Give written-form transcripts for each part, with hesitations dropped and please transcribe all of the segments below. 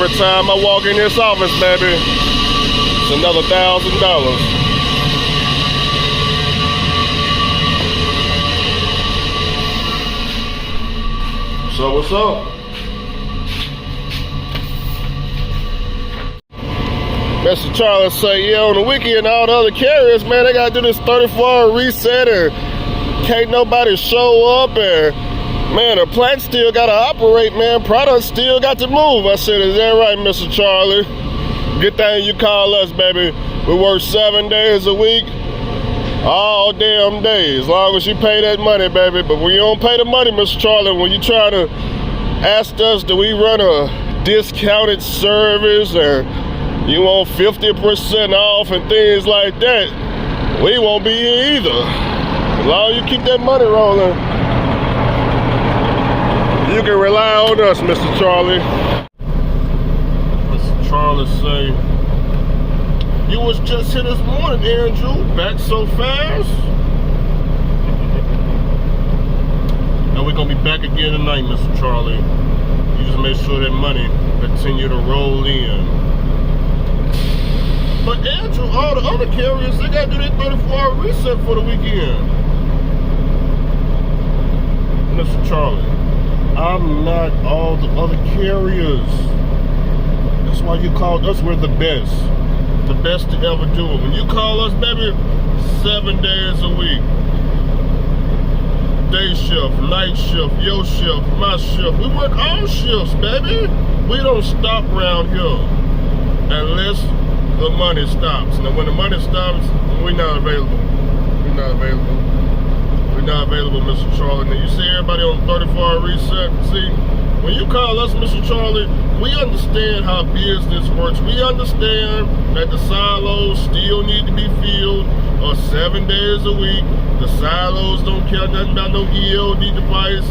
every time I walk in this office, baby, it's another $1,000. So what's up? Mr. Charlie say, yeah, on the weekend, all the other carriers, man, they gotta do this 34-hour reset, and can't nobody show up, and man, the plant still gotta operate, man. Product still got to move. I said, is that right, Mr. Charlie? Good thing you call us, baby. We work 7 days a week, all damn day, as long as you pay that money, baby. But when you don't pay the money, Mr. Charlie, when you try to ask us, do we run a discounted service, or you want 50% off and things like that, we won't be here either. As long as you keep that money rolling, you can rely on us, Mr. Charlie. Mr. Charlie say, you was just here this morning, Andrew. Back so fast. And we're gonna be back again tonight, Mr. Charlie. You just make sure that money continue to roll in. But Andrew, all the other carriers, they gotta do their 34-hour reset for the weekend. Mr. Charlie, I'm not all the other carriers. That's why you called us. We're the best to ever do it. When you call us, baby, 7 days a week. Day shift, night shift, your shift, my shift. We work all shifts, baby. We don't stop around here unless the money stops. Now when the money stops, we're not available. We're not available. We're not available, Mr. Charlie. Now you see everybody on 34-hour reset. See, when you call us, Mr. Charlie, we understand how business works. We understand that the silos still need to be filled 7 days a week. The silos don't care nothing about no ELD device.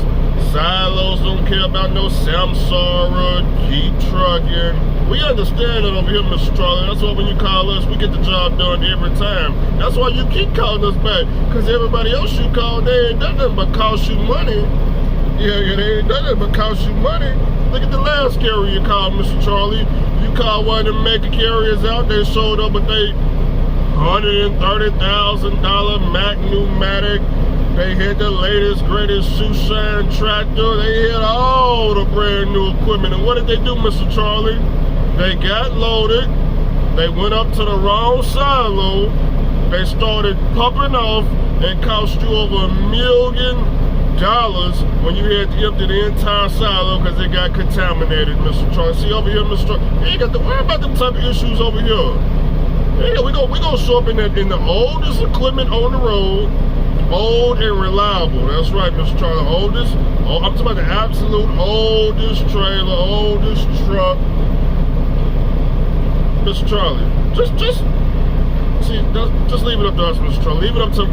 Silos don't care about no Samsara, keep trucking. We understand it over here, Mr. Charlie. That's why when you call us, we get the job done every time. That's why you keep calling us back. Because everybody else you call, they ain't done nothing but cost you money. Yeah, they ain't done nothing but cost you money. Look at the last carrier you called, Mr. Charlie. You called one of them mega carriers out, they showed up with they $130,000 Mac pneumatic. They had the latest, greatest shoeshine tractor. They had all the brand new equipment. And what did they do, Mr. Charlie? They got loaded. They went up to the wrong silo. They started pumping off and cost you over $1 million when you had to empty the entire silo because it got contaminated, Mr. Charlie. See over here, Mr. Charlie, you ain't got to worry about them type of issues over here. Yeah, we gonna show up in the oldest equipment on the road, old and reliable. That's right, Mr. Charlie. Oldest. I'm talking about the absolute oldest trailer, oldest truck. Mr. Charlie, just leave it up to us, Mr. Charlie. Leave it up to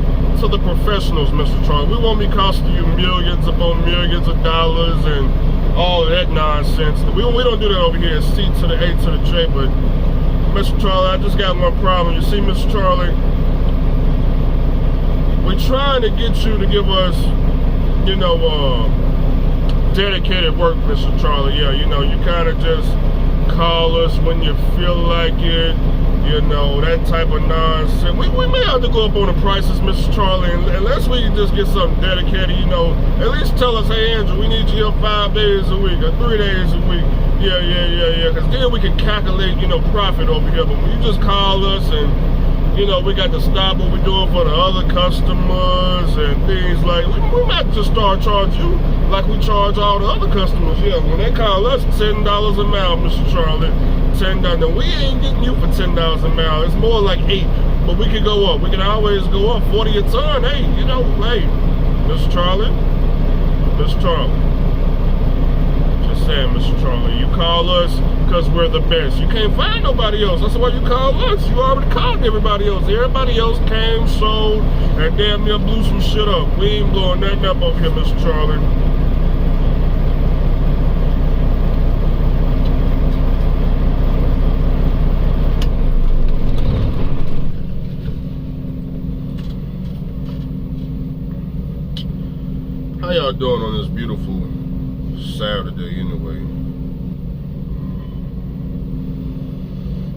the professionals, Mr. Charlie. We won't be costing you millions upon millions of dollars and all of that nonsense. We don't do that over here at C to the A to the J, but Mr. Charlie, I just got one problem. You see, Mr. Charlie, we're trying to get you to give us, dedicated work, Mr. Charlie. Yeah, you kind of just call us when you feel like it, that type of nonsense. We may have to go up on the prices, Mr. Charlie, unless we can just get something dedicated, at least tell us, hey, Andrew, we need you here 5 days a week or 3 days a week. Yeah, because then we can calculate, profit over here. But when you just call us and, we got to stop what we're doing for the other customers and things like, we might just start charging you like we charge all the other customers. Yeah, when they call us $10 a mile, Mr. Charlie, $10. Now, we ain't getting you for $10 a mile. It's more like $8, but we can go up. We can always go up 40 a ton. Hey, hey, Mr. Charlie, just saying, Mr. Charlie, you call us because we're the best. You can't find nobody else. That's why you call us. You already called everybody else. Everybody else came, sold, and damn near blew some shit up. We ain't blowing nothing up over here, Mr. Charlie. How y'all doing on this beautiful Saturday anyway?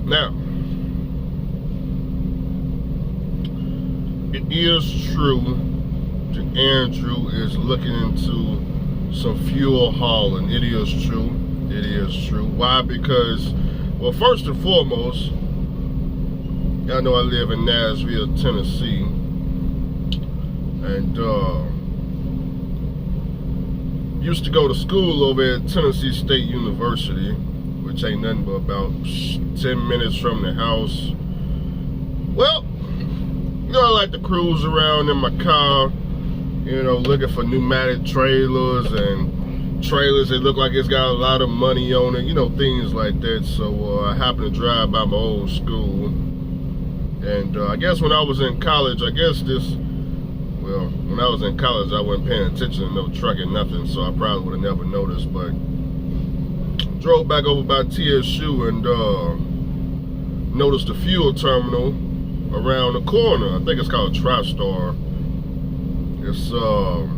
Now, it is true that Andrew is looking into some fuel hauling. It is true. It is true. Why? Because, well, first and foremost, y'all know I live in Nashville, Tennessee, and used to go to school over at Tennessee State University, which ain't nothing but about 10 minutes from the house. Well, you know, I like to cruise around in my car, you know, looking for pneumatic trailers and trailers that look like it's got a lot of money on it, you know, things like that. So I happened to drive by my old school, and I guess when I was in college, well, when I was in college, I wasn't paying attention to no trucking, nothing, so I probably would have never noticed, but drove back over by TSU and noticed the fuel terminal around the corner. I think it's called TriStar. It's, I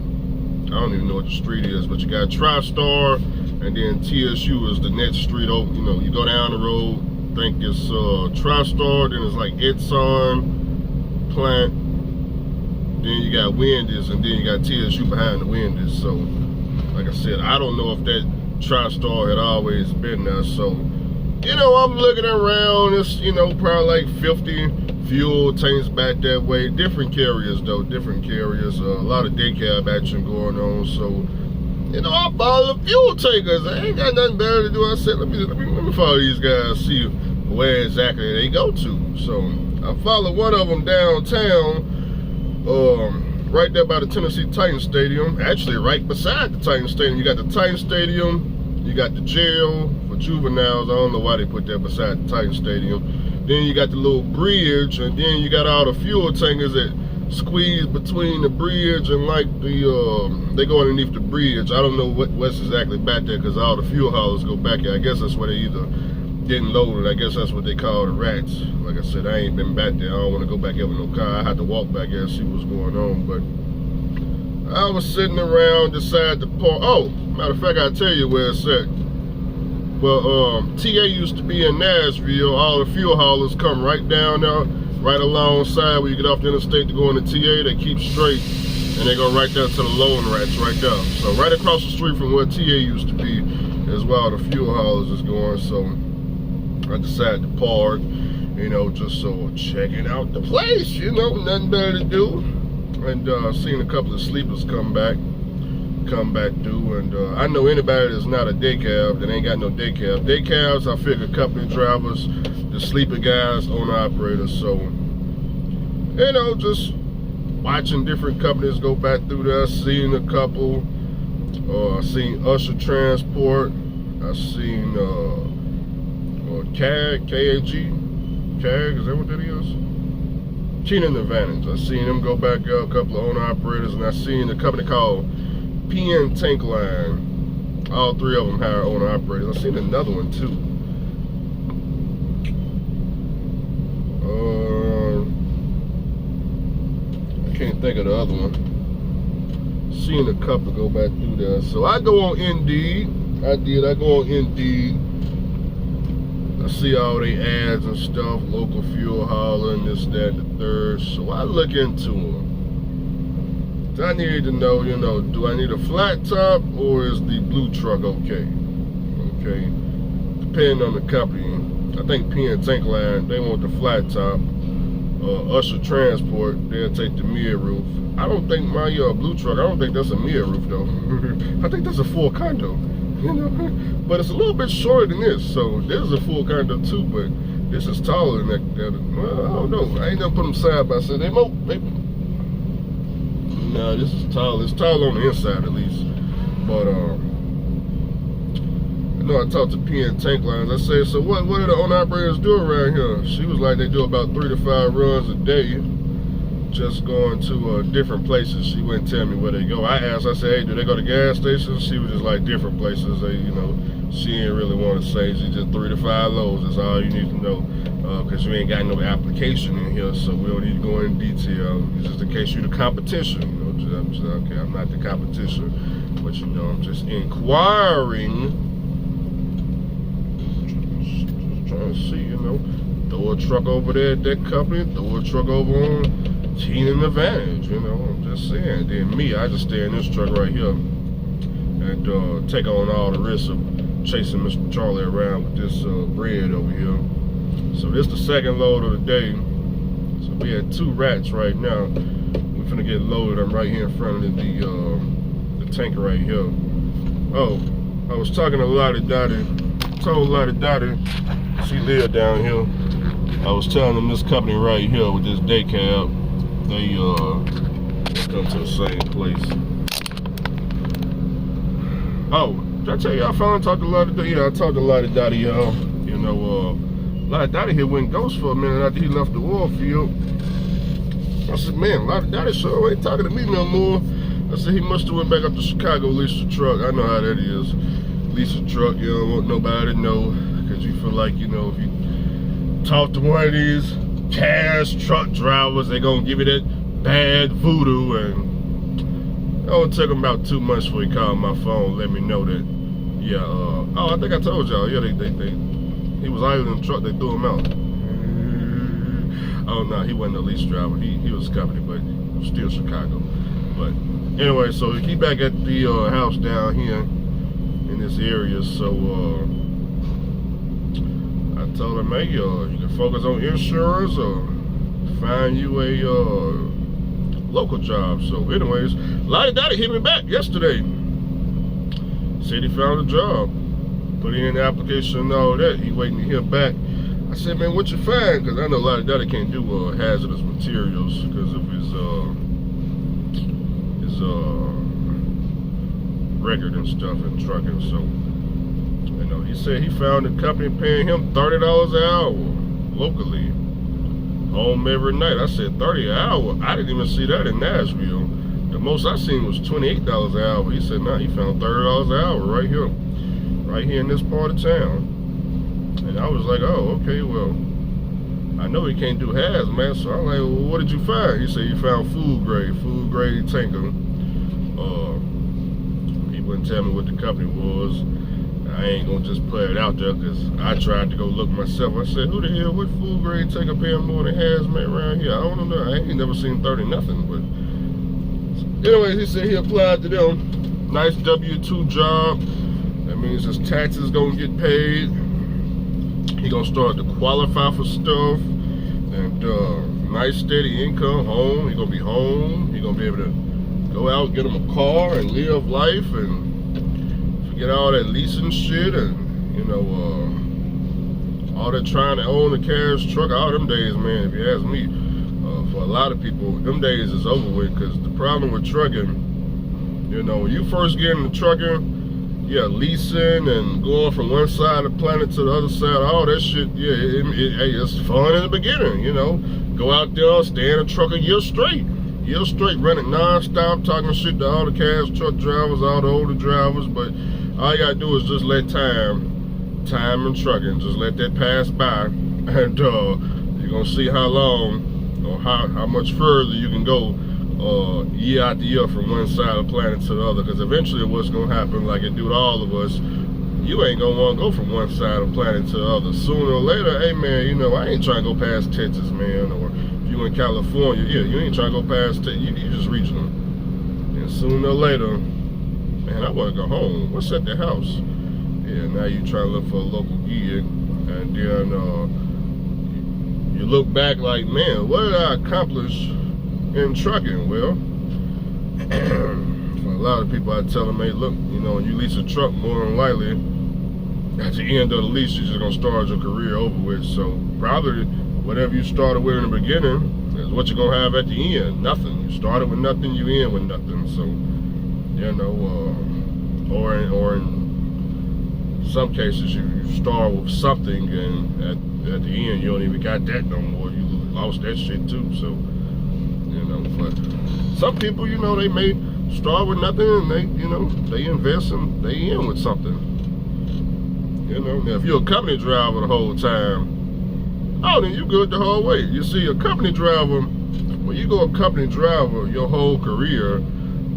don't even know what the street is, but you got TriStar, and then TSU is the next street over. You know, you go down the road, think it's TriStar, then it's like Exxon plant, then you got Wendy's, and then you got TSU behind the Wendy's. So, like I said, I don't know if that TriStar had always been there. So, you know, I'm looking around. It's, you know, probably like 50 fuel tanks back that way. Different carriers, though. Different carriers. A lot of daycab action going on. So, you know, I follow the fuel tankers. I ain't got nothing better to do. I said, let me follow these guys, see where exactly they go to. So, I follow one of them downtown. Right there by the Tennessee Titans Stadium, actually right beside the Titans Stadium. You got the Titans Stadium, you got the jail for juveniles. I don't know why they put that beside the Titans Stadium. Then you got the little bridge, and then you got all the fuel tankers that squeeze between the bridge and like the, they go underneath the bridge. I don't know what's exactly back there because all the fuel haulers go back there. I guess that's where they either getting loaded. I guess that's what they call the rats. Like I said, I ain't been back there. I don't want to go back there with no car. I had to walk back there and see what's going on. But I was sitting around, decided to park. Oh, matter of fact, I'll tell you where it's at. Well, TA used to be in Nashville. All the fuel haulers come right down there, right alongside where you get off the interstate to go into TA. They keep straight, and they go right there to the loading racks right there. So right across the street from where TA used to be is where all the fuel haulers is going. So I decided to park, you know, just so checking out the place, you know, nothing better to do. And seen a couple of sleepers come back through. And I know anybody that's not a day cab that ain't got no day cab. Day cabs, I figure company drivers, the sleeper guys, owner operators. So, you know, just watching different companies go back through there. Seen a couple. I seen Usher Transport. I seen CAG, K-A-G, CAG, is that what that is? Kenan Advantage. I seen them go back up, a couple of owner operators, and I seen a company called PN Tank Line. All three of them hire owner operators. I seen another one too. I can't think of the other one. Seen a couple go back through there. So I go on Indeed. I go on Indeed. I see all the ads and stuff, local fuel hauling, this, that, and the third. So I look into them. I need to know, you know, do I need a flat top or is the blue truck okay? Okay. Depending on the company. I think PN Tank Line, they want the flat top. Usher Transport, they'll take the mid roof. I don't think my blue truck, I don't think that's a mid roof though. I think that's a full condo. You know, but it's a little bit shorter than this. So this is a full condo too, but this is taller than that. Well, I don't know. I ain't gonna put them side by side. No, this is tall. It's tall on the inside at least. But you know, I talked to PN Tank Lines. I said, so what do the owner operators do around here? She was like, they do about 3 to 5 runs a day, just going to different places. She wouldn't tell me where they go. I asked, I said, hey, do they go to gas stations? She was just like different places. They, you know, she didn't really want to say. She just 3 to 5 loads. That's all you need to know. Because you ain't got no application in here, so we don't need to go in detail. It's just in case you're the competition. You know, I'm just, okay, I'm not the competition, but you know, I'm just inquiring. Just trying to and see, you know, throw a truck over there at that company, throw a truck over on Keenan Advantage, you know, I'm just saying. Then me, I just stay in this truck right here and take on all the risks of chasing Mr. Charlie around with this bread over here. So this the second load of the day. So we had 2 rats right now. We're finna get loaded. I'm right here in front of the tank right here. Oh, I was talking to Lottie Dottie. Told Lottie Dottie, she lived down here. I was telling them this company right here with this day cab, they come to the same place. Oh, did I tell you I finally talked to Lottie Dottie? Yeah, I talked to Lottie Dottie, y'all. You know, Lottie Dottie here went ghost for a minute after he left the oil field. I said, man, Lottie Dottie sure ain't talking to me no more. I said, he must have went back up to Chicago, leased a truck. I know how that is. Lease a truck, you don't want nobody to know, because you feel like, you know, if you talk to one of these cash truck drivers, they gonna give you that bad voodoo. And it only took him about 2 months before he called my phone, let me know that, yeah, oh, I think I told y'all, yeah, he was idling the truck, they threw him out. Oh, no, he wasn't a lease driver, he was a company, but still Chicago. But anyway, so he back at the house down here in this area, so I told him, hey, you can focus on insurance or find you a local job. So anyways, Lottie Dottie hit me back yesterday. Said he found a job, put in the application and all that. He waiting to hear back. I said, man, what you find? Because I know Lottie Dottie can't do hazardous materials because of his record and stuff in trucking. So, you know, he said he found a company paying him $30 an hour locally, home every night. I said 30 an hour. I didn't even see that in Nashville. The most I seen was $28 an hour. He said, nah, he found $30 an hour right here in this part of town. And I was like, oh, okay, well, I know he can't do hazmat, so I'm like, well, what did you find? He said he found food grade tanker. He wouldn't tell me what the company was. I ain't gonna just put it out there because I tried to go look myself. I said, who the hell, what food grade tanker paying more than hazmat around here? I don't know. I ain't never seen 30 nothing. But anyways, he said he applied to them. Nice W-2 job. That means his taxes gonna get paid. He gonna start to qualify for stuff, and nice steady income, home. He gonna be home. He gonna be able to go out, get him a car, and live life, and forget all that leasing shit, and you know, all that trying to own a cash truck. All them days, man. If you ask me, for a lot of people, them days is over with. Because the problem with trucking, you know, when you first get into trucking. Yeah, leasing and going from one side of the planet to the other side, all that shit, yeah, it's fun in the beginning, you know. Go out there, stay in a truck a year straight, running non-stop, talking shit to all the cash truck drivers, all the older drivers, but all you gotta do is just let time in trucking, just let that pass by, and you're gonna see how long, or how much further you can go year after year from one side of the planet to the other, because eventually what's going to happen, like it do to all of us, you ain't going to want to go from one side of the planet to the other. Sooner or later, hey man, you know, I ain't trying to go past Texas, man, or if you in California, yeah, you ain't trying to go past Texas, you just regional. And sooner or later, man, I want to go home. What's at the house? Yeah, now you trying to look for a local gig, and then you look back like, man, what did I accomplish in trucking? Well, for a lot of people, I tell them, hey, look, you know, when you lease a truck, more than likely, at the end of the lease, you're just gonna start your career over with. So probably whatever you started with in the beginning is what you're gonna have at the end. Nothing. You started with nothing, you end with nothing. So, you know, or in some cases, you start with something, and at the end, you don't even got that no more. You lost that shit too. So. But some people, you know, they may start with nothing, and they, you know, they invest and they end with something. You know, now if you're a company driver the whole time, oh, then you good the whole way. You see, a company driver, when you go a company driver your whole career,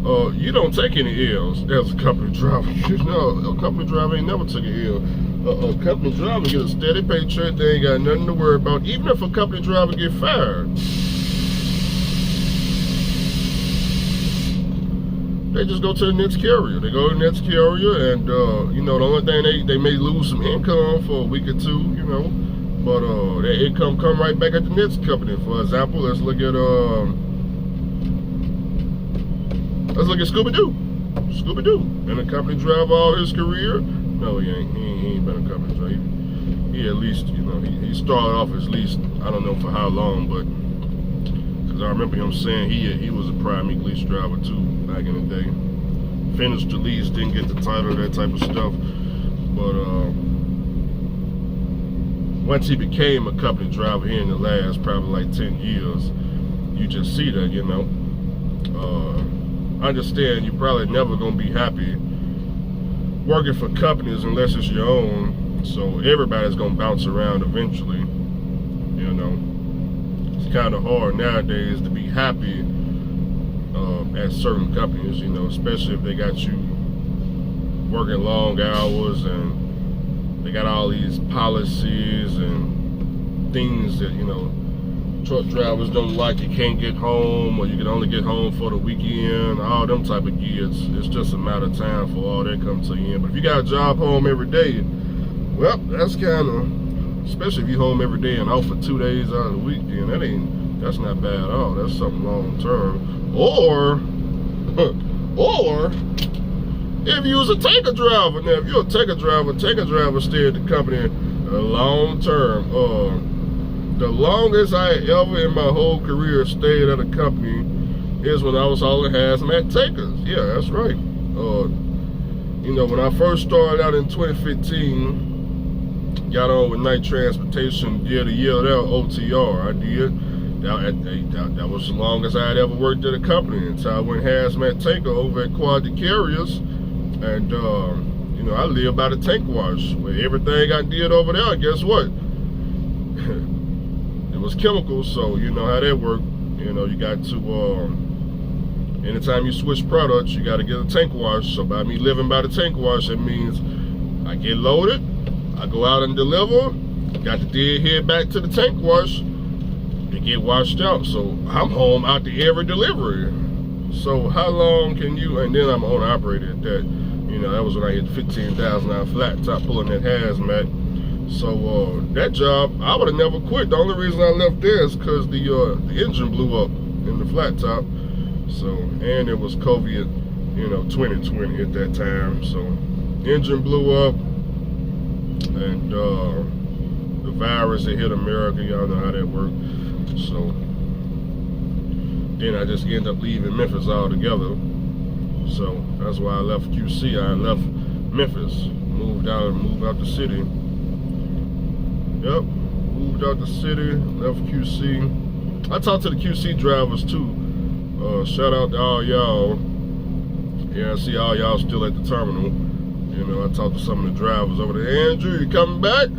you don't take any L's as a company driver. No, a company driver ain't never took an L. A company driver get a steady paycheck. They ain't got nothing to worry about. Even if a company driver get fired, they just go to the next carrier. They go to the next carrier, and you know, the only thing they may lose some income for a week or two, you know, but that income come right back at the next company. For example, let's look at Scooby-Doo. Scooby-Doo. Been a company driver all his career? No, he ain't. He ain't been a company driver. He at least, you know, he started off at least, I don't know for how long, but because I remember him saying he was a prime lease driver too back in the day. Finished the lease, didn't get the title, that type of stuff. But once he became a company driver here in the last probably like 10 years, you just see that, you know. Understand you're probably never gonna be happy working for companies unless it's your own. So everybody's gonna bounce around eventually. You know, it's kind of hard nowadays to be happy at certain companies. You know, especially if they got you working long hours and they got all these policies and things that, you know, truck drivers don't like. You can't get home, or you can only get home for the weekend, all them type of gears. It's just a matter of time for all that come to the end. But if you got a job home every day, well, that's kind of, especially if you home every day and off for 2 days out of the week, then that's not bad at all. That's something long term. Or if you was a tanker driver. Now, if you're a tanker driver stay at the company long term. The longest I ever in my whole career stayed at a company is when I was hauling hazmat tankers. Yeah, that's right. You know, when I first started out in 2015, got on with Night Transportation, did a year there, OTR. I did. That was the longest I had ever worked at a company until I went hazmat tanker over at Quality Carriers. And, you know, I live by the tank wash. Where everything I did over there, guess what? It was chemicals, so you know how that worked. You know, you got to, anytime you switch products, you got to get a tank wash. So by me living by the tank wash, it means I get loaded, I go out and deliver, got the deadhead back to the tank wash, they get washed out. So I'm home out to every delivery. So how long can you, and then I'm owner operator at that. You know, that was when I hit 15,000 hour flat top pulling that hazmat. So that job, I would have never quit. The only reason I left there is because the engine blew up in the flat top. So, and it was COVID, you know, 2020 at that time. So, engine blew up, and the virus that hit America, y'all know how that worked. So, then I just ended up leaving Memphis altogether. So that's why I left QC. I left Memphis, moved out the city. Yep, moved out the city, left QC. I talked to the QC drivers too. Shout out to all y'all. Yeah, I see all y'all still at the terminal. You know, I talked to some of the drivers over there. Andrew, you coming back?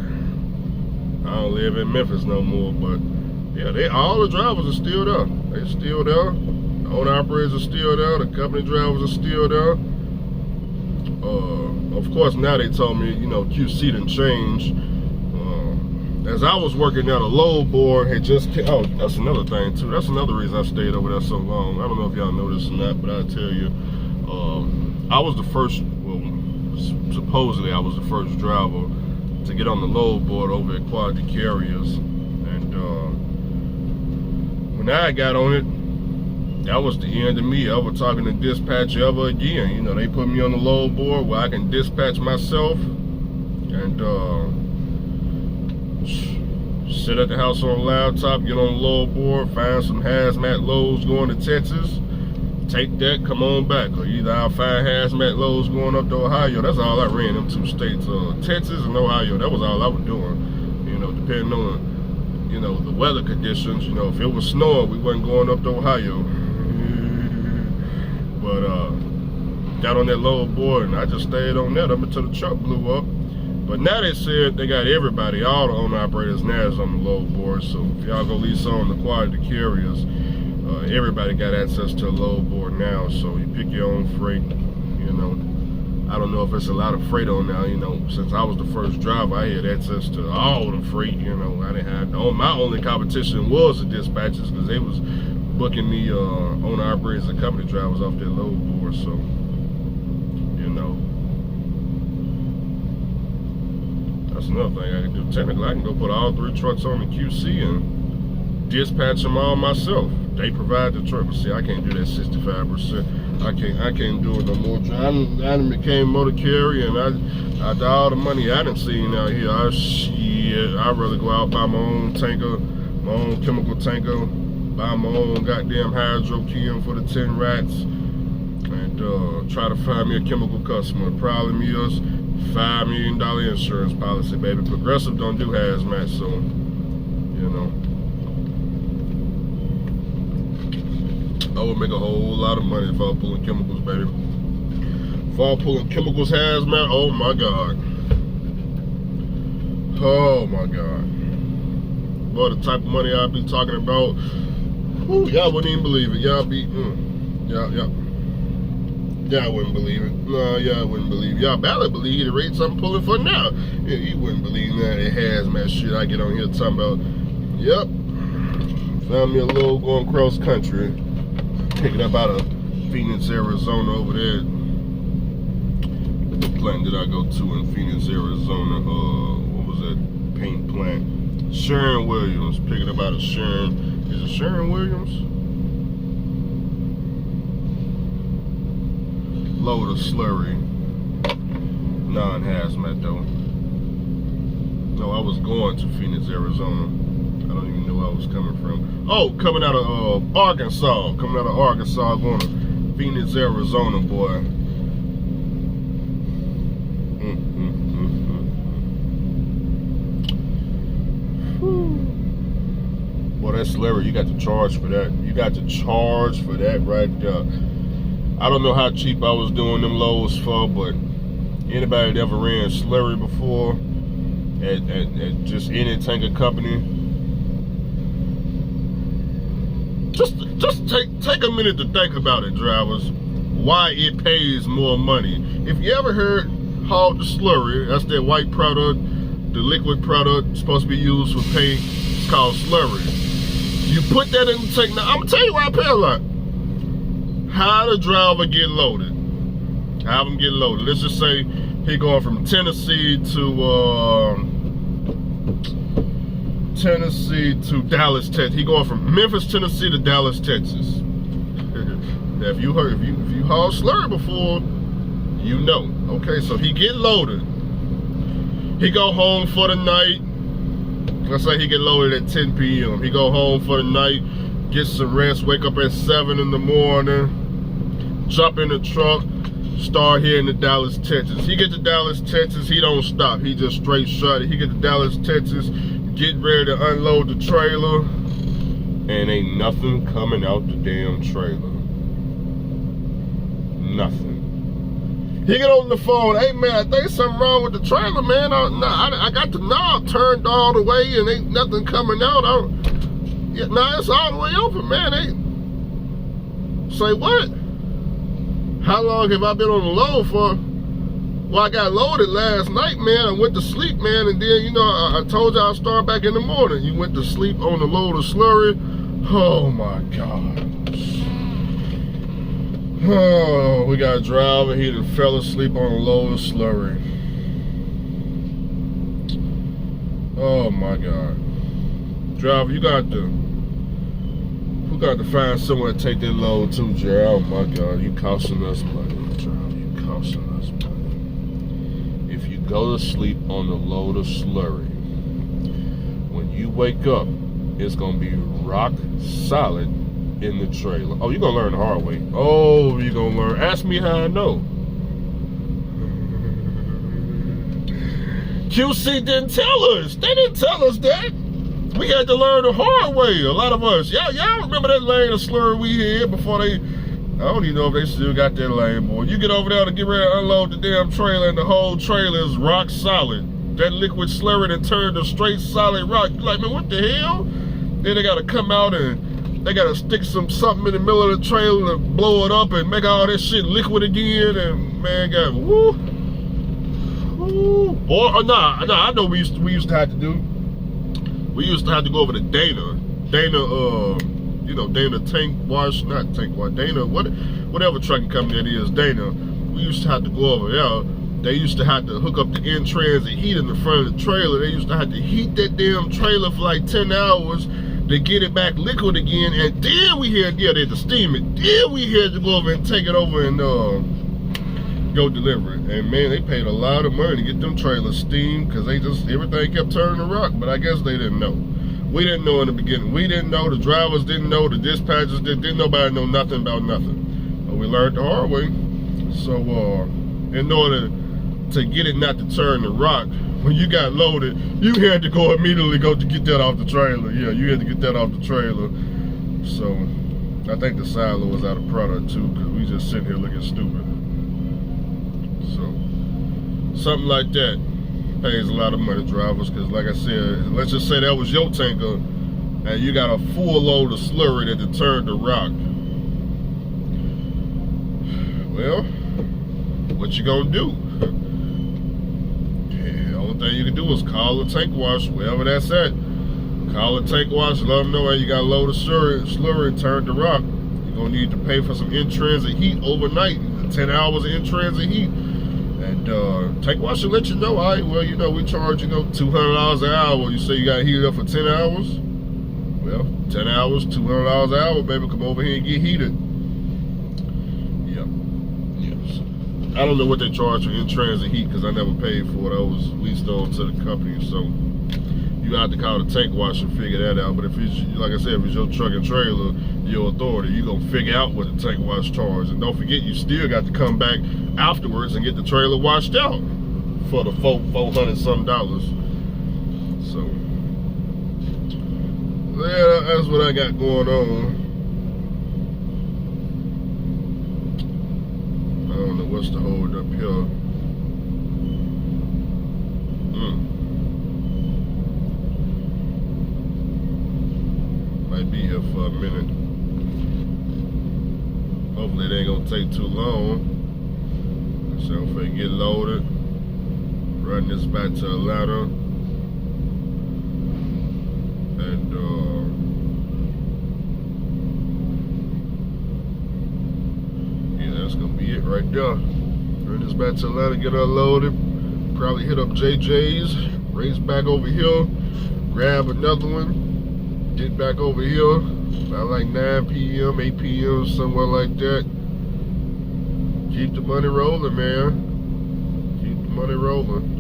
I don't live in Memphis no more, but yeah, all the drivers are still there. They still there. The owner operators are still there. The company drivers are still there. Of course, now they told me, you know, QC didn't change. As I was working there, the load board had just came. Oh, that's another thing too. That's another reason I stayed over there so long. I don't know if y'all know this or not, but I'll tell you. I was the first, well, supposedly I was the first driver to get on the load board over at Quality Carriers. And when I got on it, that was the end of me ever talking to dispatch ever again. You know, they put me on the load board where I can dispatch myself and sit at the house on a laptop, get on the load board, find some hazmat loads going to Texas, take that, come on back. Or either I'll find hazmat loads going up to Ohio. That's all I ran them two states, Texas and Ohio. That was all I was doing. You know, depending on, you know, the weather conditions. You know, if it was snowing, we wasn't going up to Ohio. But got on that load board and I just stayed on that up until the truck blew up. But now they said they got everybody, all the owner operators now is on the load board. So if y'all go lease on the Quality Carriers, Everybody got access to a load board now, so you pick your own freight. You know, I don't know if it's a lot of freight on now. You know, since I was the first driver, I had access to all the freight. You know, I didn't have my only competition was the dispatchers, because they was booking me owner operators and company drivers off their load board. So, you know, that's another thing I can do. Technically, I can go put all 3 trucks on the QC and dispatch them all myself. They provide the truck. But see, I can't do that 65%. I can't do it no more. I done became motor carrier, and I all the money I done seen out here. I'd rather go out buy my own tanker, my own chemical tanker, buy my own goddamn hydrochem for the 10 rats, and try to find me a chemical customer. The problem is $5 million insurance policy, baby. Progressive don't do hazmat, so you know. I would make a whole lot of money if I was pulling chemicals, baby. If I was pulling chemicals, hazmat, oh my God. Oh my God. Boy, the type of money I'd be talking about, y'all wouldn't even believe it. Y'all wouldn't believe it. No, y'all wouldn't believe it. Y'all barely believe the rates I'm pulling for now. Yeah, you wouldn't believe that it hazmat shit I get on here talking about. Yep. Found me a load going cross country. Picking up out of Phoenix, Arizona over there. The plant that I go to in Phoenix, Arizona. What was that paint plant? Sherwin-Williams. Picking up out of Sharon. Is it Sherwin-Williams? Load of slurry. Non-hazmat though. No, I was going to Phoenix, Arizona. I don't even know where I was coming from. Oh, coming out of Arkansas. Coming out of Arkansas, going to Phoenix, Arizona, boy. Boy, that slurry, you got to charge for that. You got to charge for that right there. I don't know how cheap I was doing them loads for, but anybody that ever ran slurry before at just any tanker company, just take a minute to think about it, drivers. Why it pays more money. If you ever heard hauled the slurry, that's that white product, the liquid product supposed to be used for paint. It's called slurry. You put that in the tank. Now I'm gonna tell you why I pay a lot. How the driver get loaded? Have him get loaded. Let's just say he going from Tennessee to Dallas, Texas. He going from Memphis, Tennessee to Dallas, Texas. Now, if you hauled slurry before, you know. Okay, so he get loaded. He go home for the night. Let's say he get loaded at 10 p.m. He go home for the night, get some rest, wake up at 7 in the morning, jump in the truck, start heading to Dallas, Texas. He get to Dallas, Texas, he don't stop. He just straight shot it. He get to Dallas, Texas, get ready to unload the trailer, and ain't nothing coming out the damn trailer. Nothing. He get on the phone, hey man, I think something wrong with the trailer, man. I got the knob turned all the way and ain't nothing coming out. It's all the way open, man. Say what? How long have I been on the load for? Well, I got loaded last night, man. I went to sleep, man, and then, you know, I told you I'll start back in the morning. You went to sleep on the load of slurry. Oh my God. Oh, we got a driver, he done fell asleep on a load of slurry. Oh my God. Driver, you got to find someone to take that load too, Jerry. Oh my God, you costing us money, driver. You costing us money. If you go to sleep on the load of slurry, when you wake up, it's gonna be rock solid in the trailer. Oh, you're gonna learn the hard way. Oh, you're gonna learn. Ask me how I know. QC didn't tell us. They didn't tell us that. We had to learn the hard way. A lot of us. Y'all remember that lane of slurry we had before they, I don't even know if they still got that lane, boy. You get over there to get ready to unload the damn trailer and the whole trailer is rock solid. That liquid slurry that turned to straight solid rock. You're like, man, what the hell? Then they gotta come out and They gotta stick something in the middle of the trailer to blow it up and make all that shit liquid again. And man, got woo. Or nah, I know we used to have to do. We used to have to go over to Dana, you know, Dana Tank Wash, not Tank Wash, Dana, whatever trucking company it is, Dana. We used to have to go over there. They used to have to hook up the in-transit heat in the front of the trailer. They used to have to heat that damn trailer for like 10 hours to get it back liquid again. And then we had, yeah, they had to steam it. Then we had to go over and take it over and go deliver it. And man, they paid a lot of money to get them trailers steamed because they just, everything kept turning to rock. But I guess they didn't know. We didn't know in the beginning. We didn't know, the drivers didn't know, the dispatchers didn't nobody know nothing about nothing. But we learned the hard way. So in order to get it not to turn to rock, when you got loaded, you had to go immediately to get that off the trailer. Yeah, you had to get that off the trailer. So I think the silo was out of product too, because we just sitting here looking stupid. So something like that pays a lot of money, drivers, because like I said, let's just say that was your tanker and you got a full load of slurry that turned to rock. Well, what you gonna do? Yeah, the only thing you can do is call the tank wash, wherever that's at. Call the tank wash, let them know, hey, you got a load of slurry turned to rock. You're gonna need to pay for some in-transit heat overnight, 10 hours of in-transit heat. And tank wash will let you know, all right, well, you know, we charge, you know, $200 an hour. You say you got heated up for 10 hours? Well, 10 hours, $200 an hour, baby, come over here and get heated. I don't know what they charge for in-transit heat because I never paid for it. I was leased on to the company, so you have to call the tank wash and figure that out. But if it's, like I said, if it's your truck and trailer, your authority, you're going to figure out what the tank wash charge. And don't forget, you still got to come back afterwards and get the trailer washed out for the $400 some. So, yeah, that's what I got going on. I don't know what's the hold up here. Might be here for a minute. Hopefully it ain't gonna take too long. So if I get loaded, run this back to Atlanta, and yeah, that's gonna be it right there. Run this back to Atlanta, get unloaded, probably hit up JJ's, race back over here, grab another one, get back over here about like 9 p.m., 8 p.m., somewhere like that. Keep the money rolling, man. Keep the money rolling.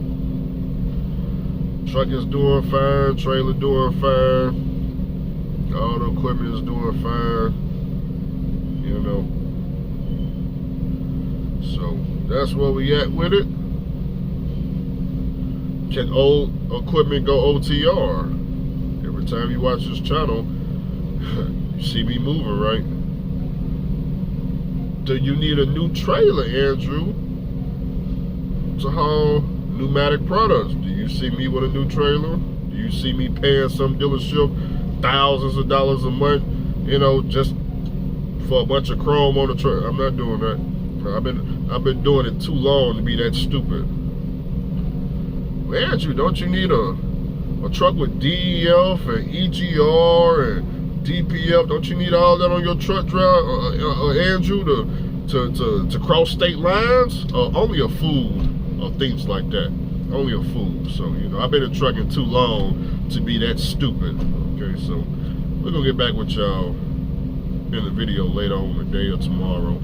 Truck is doing fine, trailer doing fine, all the equipment is doing fine, you know. So that's where we at with it. Can old equipment go OTR? Every time you watch this channel, you see me moving, right? Do you need a new trailer, Andrew, to haul pneumatic products? Do you see me with a new trailer? Do you see me paying some dealership thousands of dollars a month, you know, just for a bunch of chrome on the trailer? I'm not doing that. I've been doing it too long to be that stupid. Well, Andrew, don't you need a truck with DEF and EGR and DPF? Don't you need all that on your truck, Andrew, to cross state lines? Only a fool thinks like that. Only a fool. So, you know, I've been in trucking too long to be that stupid. Okay, so we're gonna get back with y'all in the video later on today or tomorrow.